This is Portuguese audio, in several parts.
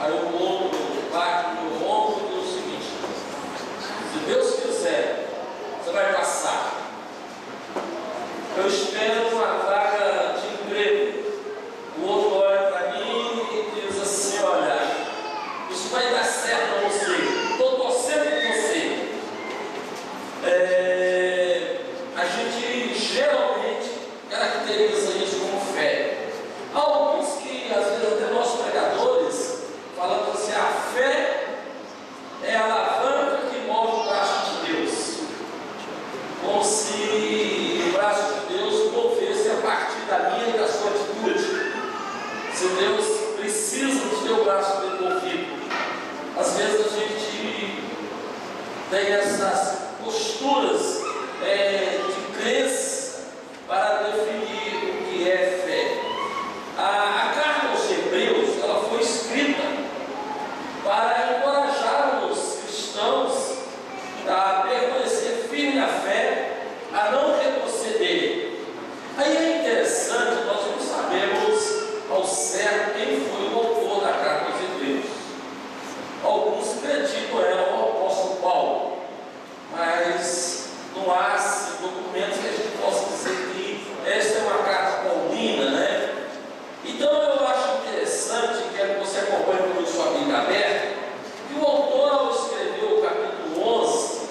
Aí o outro bate no ombro e diz o seguinte: se Deus quiser, você vai passar. Eu espero uma vaga de emprego. O outro olha para mim e diz assim: olha, isso vai dar certo para você, estou torcendo por você. A gente geralmente caracteriza isso como fé. Há alguns que, às vezes, até nós pregadores, falamos assim: a fé é a alavanca que move o braço de Deus. Como se o braço de Deus movesse a partir da minha e da sua atitude. Se Deus precisa do seu braço bem movido. Às vezes a gente tem essas posturas de crença para definir o que é fé. A carta aos Hebreus, ela foi escrita para encorajar os cristãos a permanecer firme na fé, a não retroceder. Aí é interessante, nós não sabemos ao certo quem foi o autor da carta aos Hebreus. Alguns acreditam era o apóstolo Paulo, mas não há documentos que a gente possa dizer que esta é uma carta paulina, né? Então eu acho interessante, quero que você acompanhe comigo sua Bíblia aberta, que o autor, ao escrever o capítulo 11,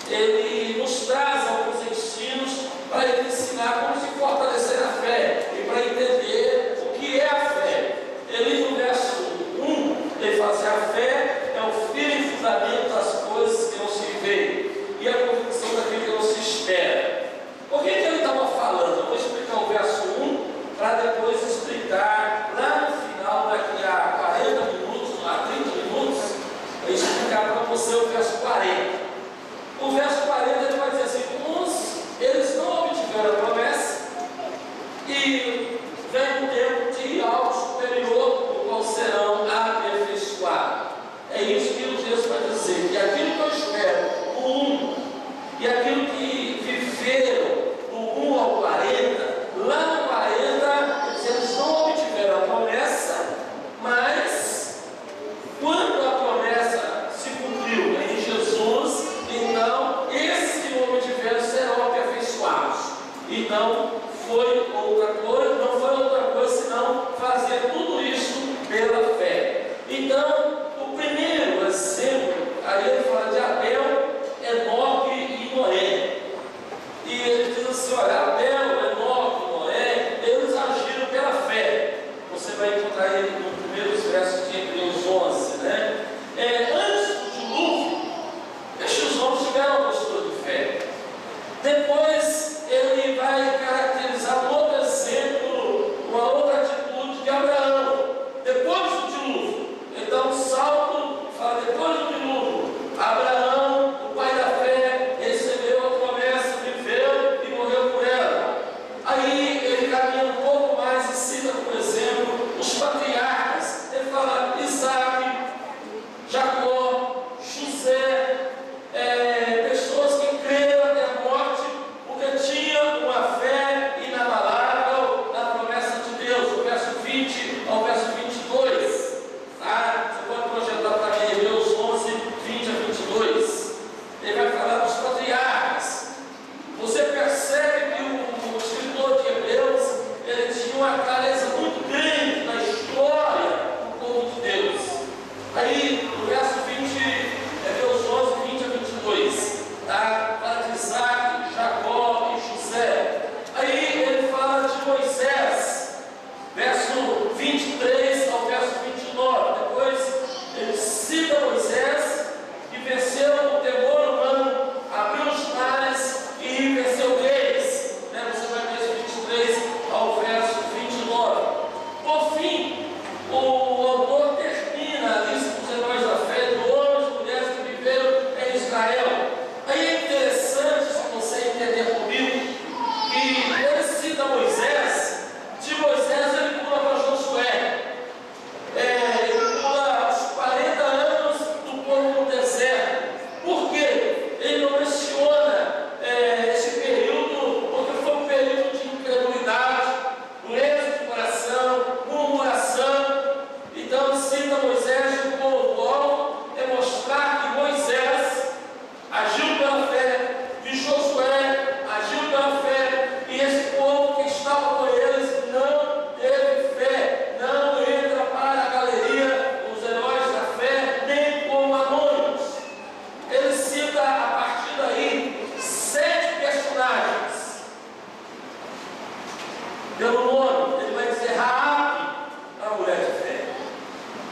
ele nos traz alguns ensinos para ele ensinar como se fortalecer na fé e para entender o que é a fé. Ele, no verso 1, ele fala assim: a fé é o firme fundamento das coisas que não se vê e a convicção daquilo que não se espera. Por que ele estava falando? Eu vou explicar o verso 1 para depois explicar lá no final, daqui a 40 minutos, a 30 minutos, eu explicar para você o verso 40. O verso 40 ele vai dizer assim: uns, eles não obtiveram a promessa e vem um tempo de algo superior, o qual serão aperfeiçoados. É isso que o texto vai dizer, que aquilo que eu espero no 1 e aquilo que viveram do 1 ao 40, lá no 40, eles não obtiveram a promessa, mas quando a promessa se cumpriu em Jesus, então esses que não obtiveram serão aperfeiçoados. Então foi outra coisa, não foi outra coisa senão fazer tudo isso pela fé. Então, o primeiro exemplo, aí ele fala de Abel, Enoque e Noé. E ele diz assim: olha, Abel, Enoque e Noé, eles agiram pela fé. Você vai encontrar ele nos primeiros versos de Hebreus 11, né? Antes do dilúvio, estes homens tiveram uma postura de fé. Depois ele vai caracterizar um outro exemplo, uma outra atitude de Abraão, depois do dilúvio. Então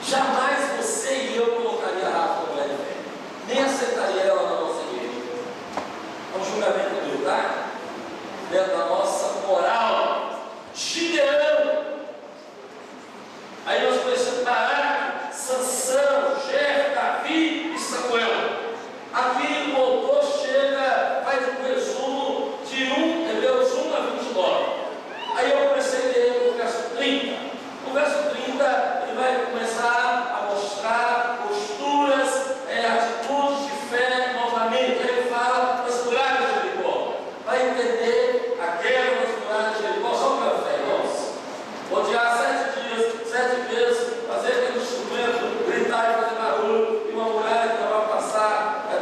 Jamais você e eu colocaria Rafa como mulher de fé, nem aceitaria ela na nossa igreja. É um julgamento militar dentro da nossa moral. Gideão. Aí nós conhecemos Baraque, Sansão, Jefe, Davi e Samuel. Aqui o autor chega, faz um resumo de Hebreus 1 a 29. Aí eu comecei a ler o verso 30. O verso 30 ele vai começar a mostrar posturas, atitudes de fé novamente. Aí ele fala das muralhas de Jericó. Vai entender a guerra das muralhas de Jericó só pela fé, irmãos. Odiar 7 dias, 7 vezes, fazer aquele instrumento, gritar e fazer barulho, e uma muralha que vai passar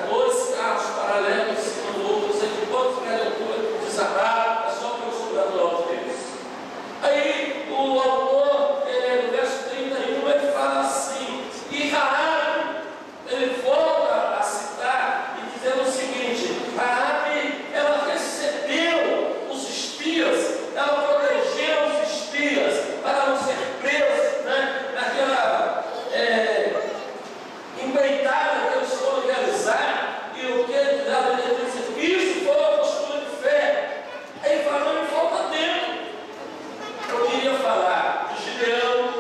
2 carros paralelos em cima do outro, não sei de quantos metros de altura, desabrar, é só pelo sobrenatural de Deus. Aí o autor, no verso 31, ele fala assim, e Raabe, ele volta a citar e dizendo o seguinte: Raabe, ela recebeu os espias, ela protegeu os espias para não ser presos, naquela empreitada que eles foram realizar. E o que ele disse, isso foi uma postura de fé. Aí falando em falta tempo, eu queria falar de Gideão,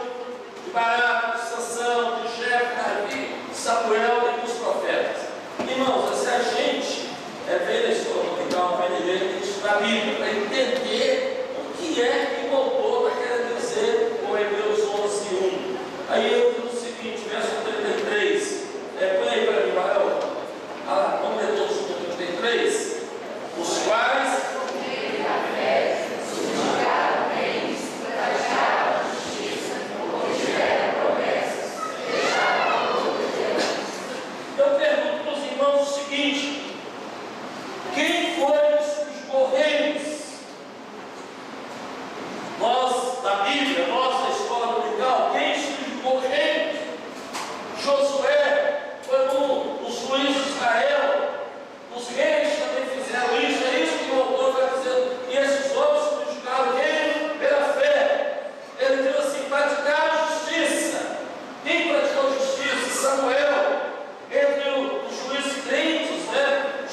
de Baraque, de Sansão, de Jefe, Davi, de Samuel e dos profetas. Irmãos, se a gente vê na história musical, vai ler a Bíblia, para entender o que é que o autor está querendo dizer com Hebreus 11:1. Aí eu digo o seguinte, verso 33. Põe aí para mim, Rael. Vamos ler todos o 33. Os quais eu pergunto para os irmãos o seguinte: quem foi os correios? Nós, da Bíblia, nós da escola dominical, quem são os correios? Josué foi os juízes de Israel, os reis também fizeram isso, é isso que o autor está dizendo. E esses homens subjugaram o reino pela fé. Ele diz assim: praticaram justiça. Quem praticou justiça? Samuel, entre os juízes crentes,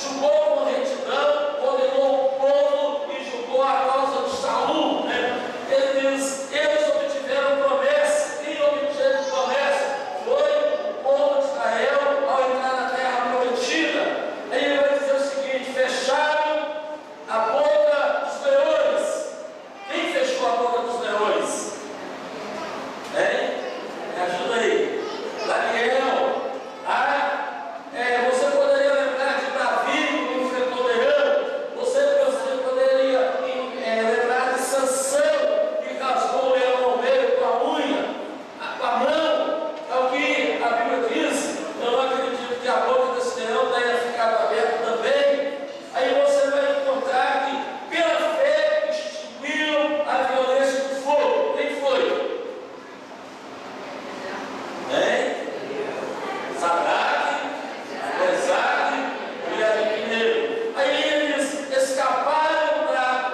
julgou com retidão, condenou o povo e julgou a causa de Saul. Ele diz: eles obtiveram promessa. Quem obteve promessa foi o povo de Israel ao entrar na terra prometida. Aí ele vai dizer o seguinte: fecharam a boca dos leões. Quem fechou a boca dos leões? Me ajuda aí. Daniel. Você poderia lembrar de Davi que enfrentou o leão. Você poderia lembrar de Sansão que rasgou o leão ao meio com a unha, com a mão. É o que a Bíblia diz. Eu não acredito que a boca desse leão tenha ficado aberta também. Aí você vai encontrar que pela fé extinguiram a violência do fogo. Quem foi? Sadraque, Mesaque e Abednego. Aí eles escaparam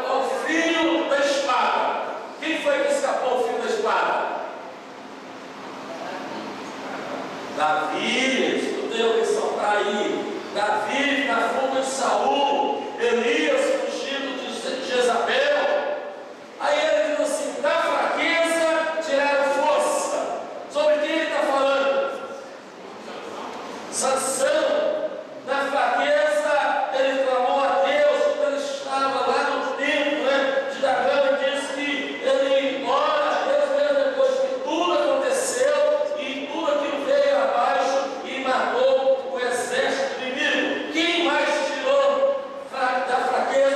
ao fio da espada. Quem foi que escapou ao fio da espada? Davi. Escutei a lição para aí. Davi na fuga de Saul. Elias fugindo de Jezabel. Aí ele diz assim: da fraqueza tiraram força. Sobre quem ele está falando? Sansão, na fraqueza, ele clamou a Deus quando ele estava lá no templo de Dagão e disse que ele ora a Deus mesmo depois que tudo aconteceu e tudo aquilo veio abaixo e matou o exército inimigo. Quem mais tirou da fraqueza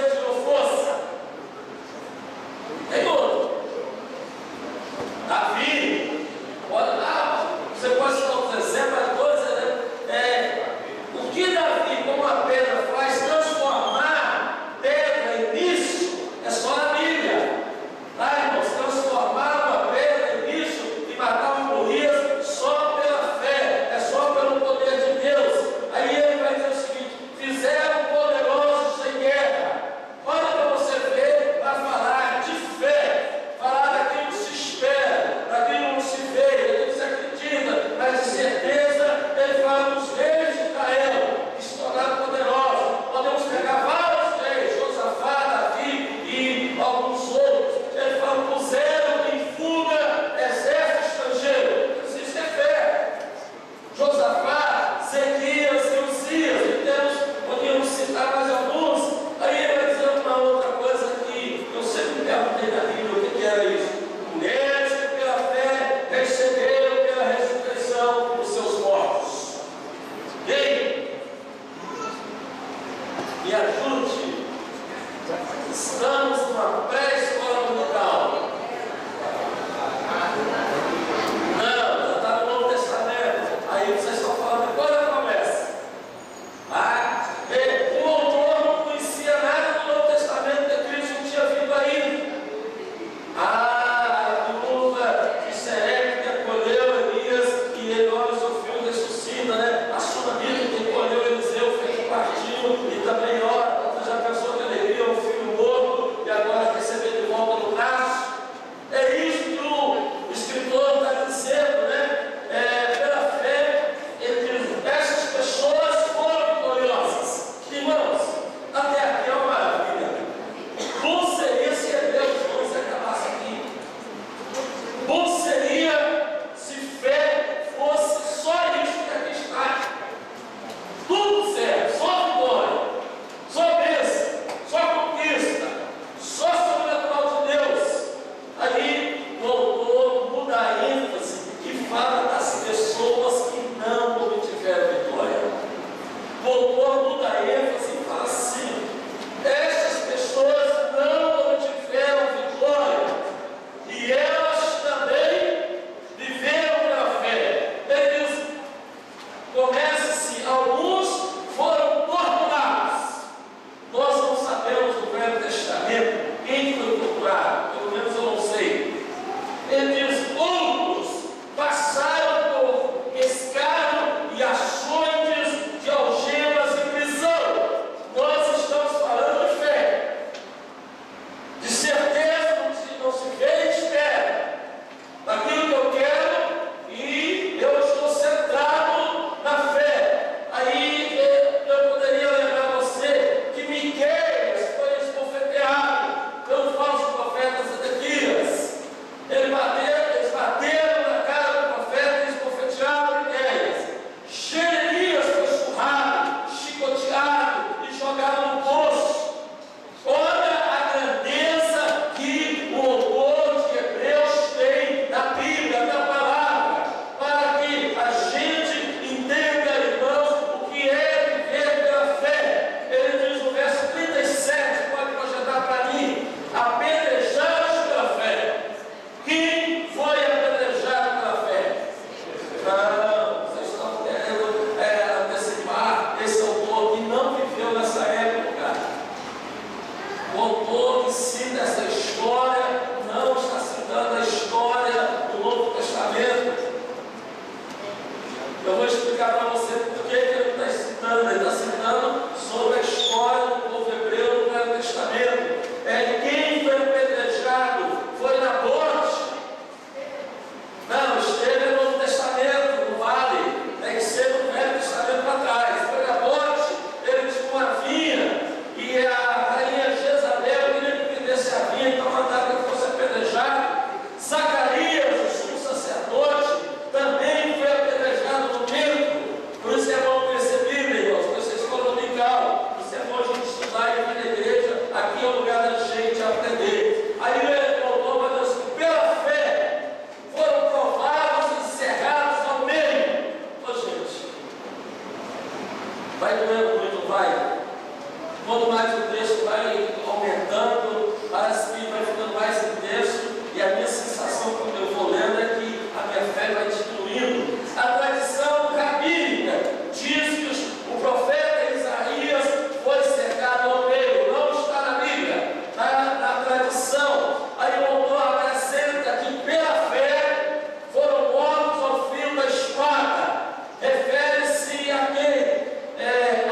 Quanto mais o texto vai aumentando, parece que vai ficando mais intenso, e a minha sensação quando eu vou lendo é que a minha fé vai diminuindo. A tradição rabínica diz que o profeta Isaías foi cercado ao meio, não está na Bíblia, está na tradição. Aí o autor acrescenta que pela fé foram mortos ao fio da espada. Refere-se a quem?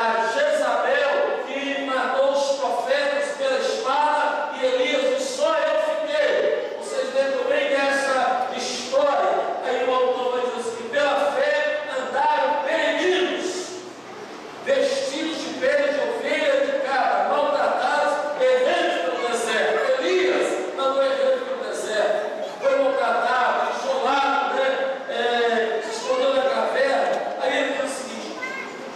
A Jezabel, que matou os profetas pela espada, e Elias disse: só eu fiquei. Vocês lembram bem dessa história? Aí o autor vai dizer assim: pela fé andaram peregrinos, vestidos de pele de ovelha e de cabra, maltratados, errantes pelo deserto. Elias andou errante pelo deserto, foi maltratado, isolado, se escondeu na caverna. Aí ele diz o seguinte: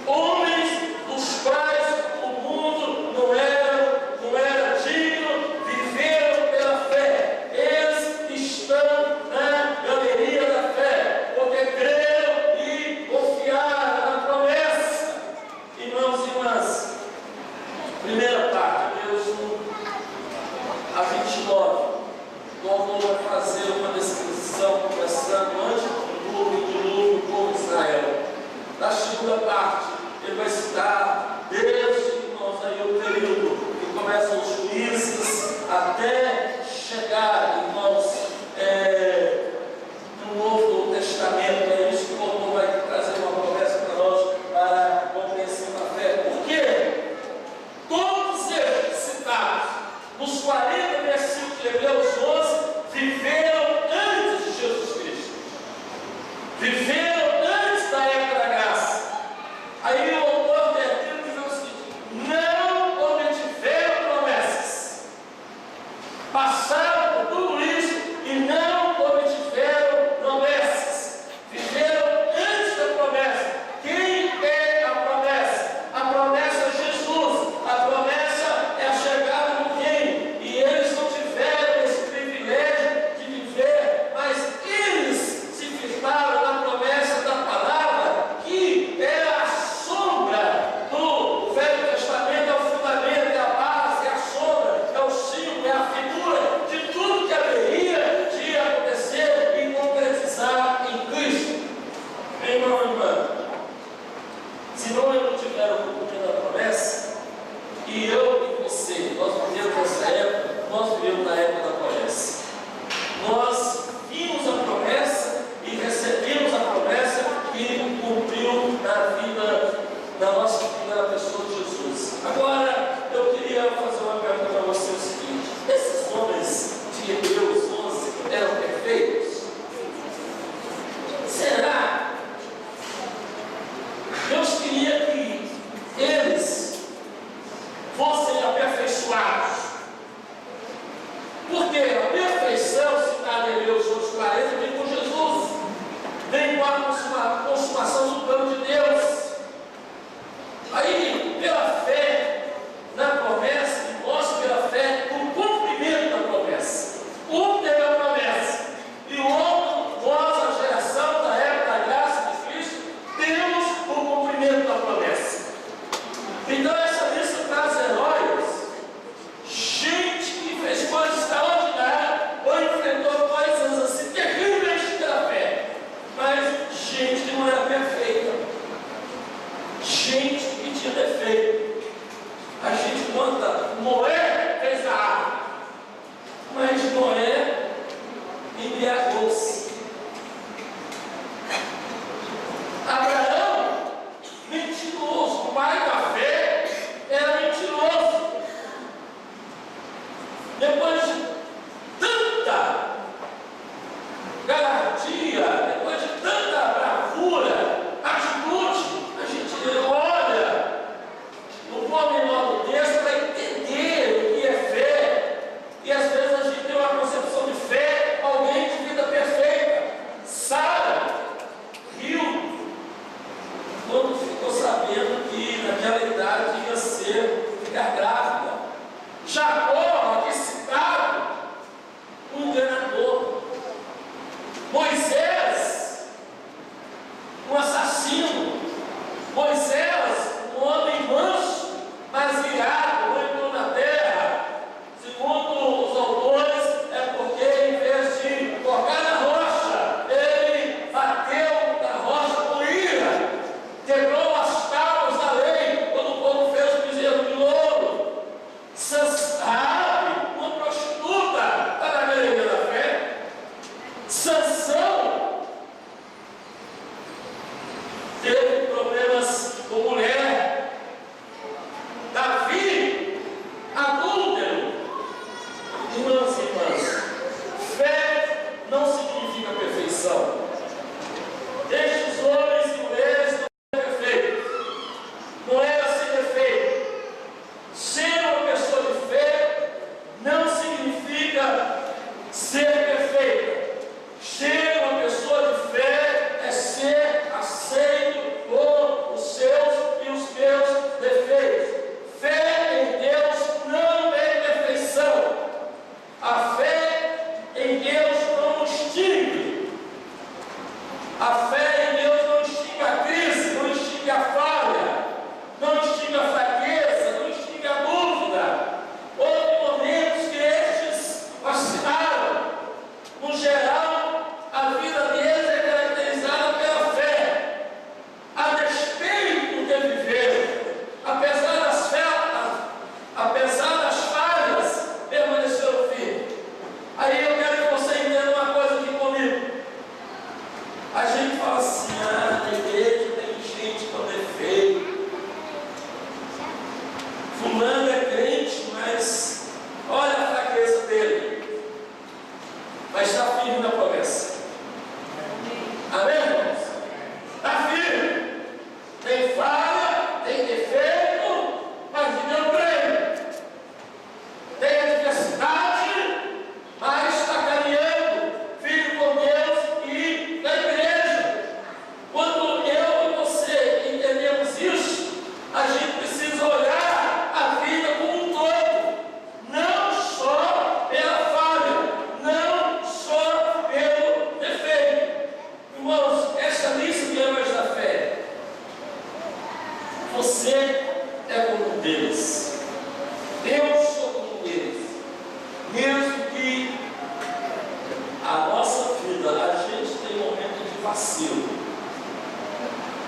homens dos quais o mundo não era digno, viveram pela fé. Eles estão na galeria da fé, porque creram e confiaram na promessa. Irmãos e irmãs, primeira parte, Deus 1 a 29, o autor vai fazer uma descrição, começando antes do dilúvio do povo de Israel. Na segunda parte, ele vai citar desde, irmãos, aí o período que começam os juízes até chegar, irmãos, no Novo Testamento. É isso que o autor vai trazer uma promessa para nós, para a compreensão da fé. Por quê? Todos eles citados nos 40 versículos de Hebreus 11 viveram antes de Jesus Cristo. Viveram antes da época da graça. Aí o autor termina dizendo o seguinte: não obtiveram promessas. Passaram por tudo isso e não obtiveram promessas. Viveram antes da promessa. Quem é a promessa? A promessa é Jesus. A promessa é a chegada do Reino. E eles não tiveram esse privilégio de viver, mas eles se firmaram na promessa da palavra, que é a sombra do Velho Testamento, é o fundamento, é a base, é a sombra, é o símbolo, é a figura de tudo que haveria de acontecer e concretizar em Cristo. Irmão e irmã, se não tiveram o cumprimento da promessa, e eu e você, nós vivemos nessa época, nós vivemos na época da promessa. Nós vimos a promessa e recebemos a promessa que cumpriu na nossa vida, na pessoa de Jesus. Agora, eu queria fazer uma pergunta para você: o seguinte: esses homens de Hebreus 11 eram perfeitos? Será? Deus queria que eles fossem aperfeiçoados. Porque a perfeição, citada em Hebreus 40, vem com Jesus, vem com a consumação do plano de Deus. Aí, pela fé na promessa, e nós pela fé no cumprimento da promessa. Um teve a promessa, e o outro, nós, a geração da época da graça de Cristo, temos o cumprimento da promessa. Então, essa lista traz heróis, gente que fez coisas extraordinárias, ou enfrentou coisas assim terríveis pela fé, mas gente que não era perfeita, gente que tinha defeito. A gente conta: Noé fez a arca, mas Noé embriagou-se. Abraão, mentiroso, o pai da fé, era mentiroso. Depois de tanta galardia, depois de tanta bravura, atitude, a gente olha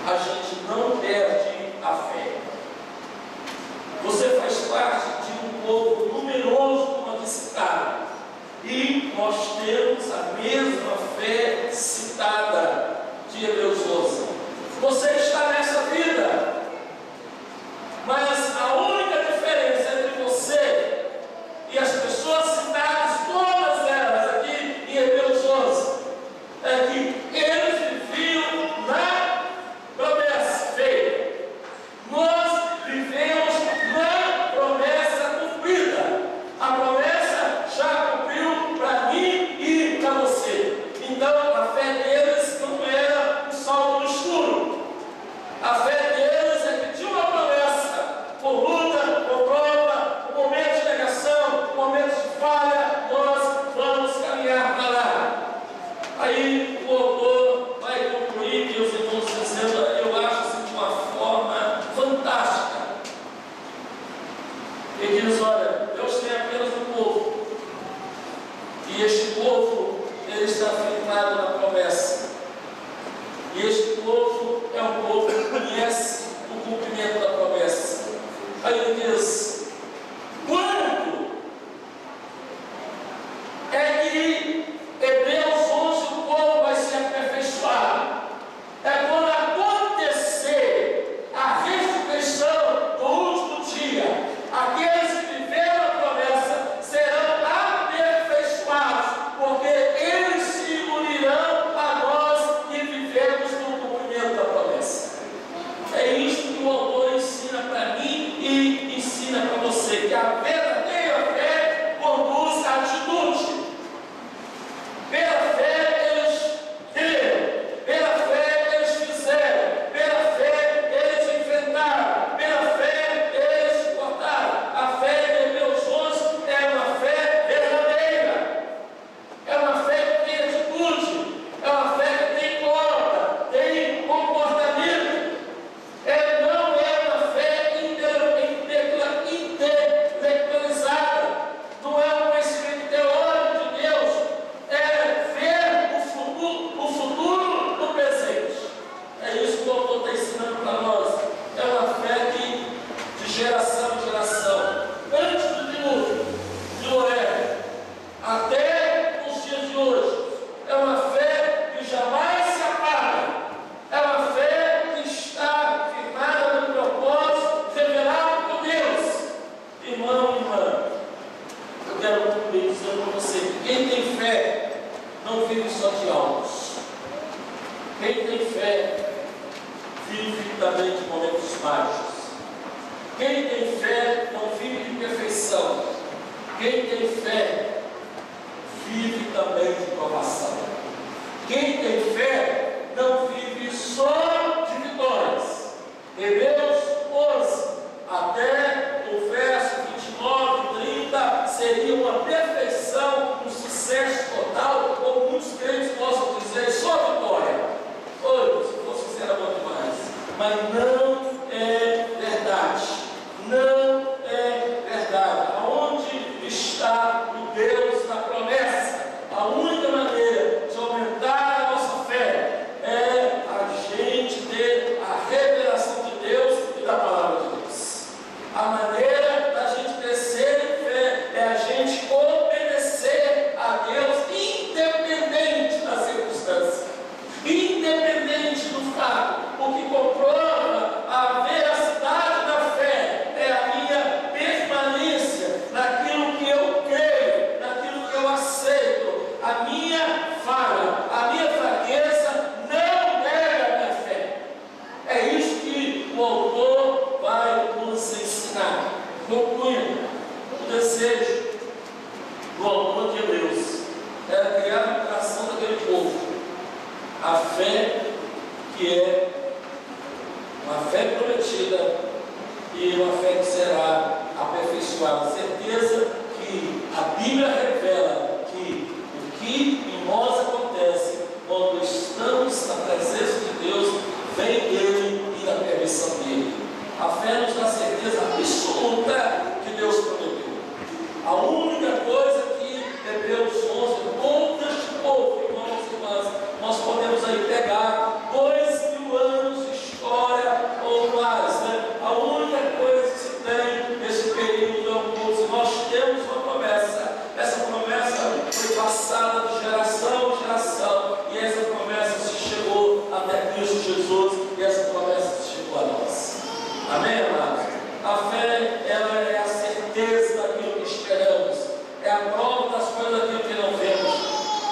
a gente não perde a fé. Você faz parte de um povo numeroso, como aqui citado, e nós temos a mesma fé citada de Hebreus 11. Você está nessa vida, mas a única diferença entre você e as pessoas citadas, todas elas aqui em Hebreus 11, é que eles viviam na promessa feita. Nós vivemos na promessa cumprida. A promessa já cumpriu para mim e para você. Então a fé deles não era um salto no escuro. A fé deles é que tinha uma promessa, por luta, por prova, por momentos de negação, por momentos de falha, nós vamos caminhar para lá. Aí o autor vai concluir, meus irmãos, dizendo, eu acho assim, de uma forma fantástica. Ele diz, olha, Deus tem apenas um povo. E este povo, ele está firmado na promessa. E este povo é um povo que conhece o cumprimento da promessa. Aí ele diz, quando é que Hebreus 11 o povo vai se aperfeiçoar? É quando acontecer a ressurreição do último dia. Aqueles que viveram a promessa serão aperfeiçoados, porque eles se unirão a nós que vivemos no cumprimento da promessa. É isso que o autor ensina para mim e ensina para você, que a verdadeira fé conduz à atitude. Pela fé eles creram, pela fé eles fizeram, pela fé eles enfrentaram, pela fé eles suportaram. A fé de Hebreus 11 é uma fé verdadeira, é uma fé que tem atitude, é uma fé que tem porta, tem comportamento. Não é uma fé intelectualizada, não é um conhecimento teórico de Deus, é ver o futuro no presente. É isso que o autor está ensinando para nós. É uma fé que, de geração em geração, antes do dilúvio de Noé até os dias de hoje, é uma fé que jamais se apaga. É uma fé que está firmada no propósito revelado por Deus. Irmão e irmã, eu quero concluir dizendo para você que quem tem fé não vive só de altos. Quem tem fé vive também de momentos baixos. Quem tem fé não vive de perfeição. Quem tem fé vive também de provação. Quem tem fé não vive só de vitórias. Hebreus 11, até o verso 29, 30, seria uma perfeição, um sucesso total, como muitos crentes possam dizer, só vitória. Oi, se fosse sincero, era bom demais. Mas não é verdade. Não é verdade. Aonde está o Deus da promessa? A única maneira de aumentar a nossa fé é a gente ter a revelação de Deus e da palavra de Deus. A maneira da gente crescer em fé é a gente obedecer a Deus, independente da circunstância, independente do fato. O que comprova a veracidade da fé é a minha permanência naquilo que eu creio, naquilo que eu aceito. A minha falha, a minha fraqueza não nega a minha fé. É isso que o autor vai nos ensinar. Concluindo, o desejo do autor de Hebreus era criar no coração daquele povo a fé que é uma fé prometida e uma fé que será aperfeiçoada. Certeza que a Bíblia revela que o que em nós acontece quando estamos na presença de Deus vem dele e da permissão dele. A fé nos dá certeza absoluta que Deus prometeu. A única coisa que Hebreus 11, todo este povo, irmãos e irmãs, nós podemos aí pegar 2000 anos de história Cristo Jesus e as promessas chegou a nós. Amém, amados? A fé, ela é a certeza daquilo que esperamos, é a prova das coisas daquilo que não vemos.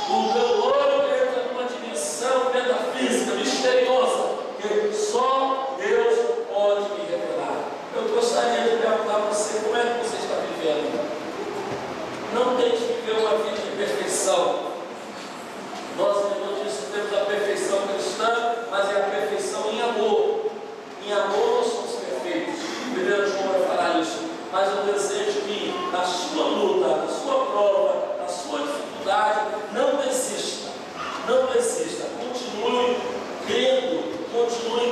O teu olho entra numa dimensão metafísica, misteriosa, que só Deus pode me revelar. Eu gostaria de perguntar a você, como é que você está vivendo? Não tente viver uma vida de perfeição. Nós, como disse, temos a perfeição cristã, mas é a perfeição em amor. Em amor nós somos perfeitos. O 1 João vai falar isso. Mas eu desejo que na sua luta, na sua prova, na sua dificuldade, não desista. Não desista. Continue crendo, continue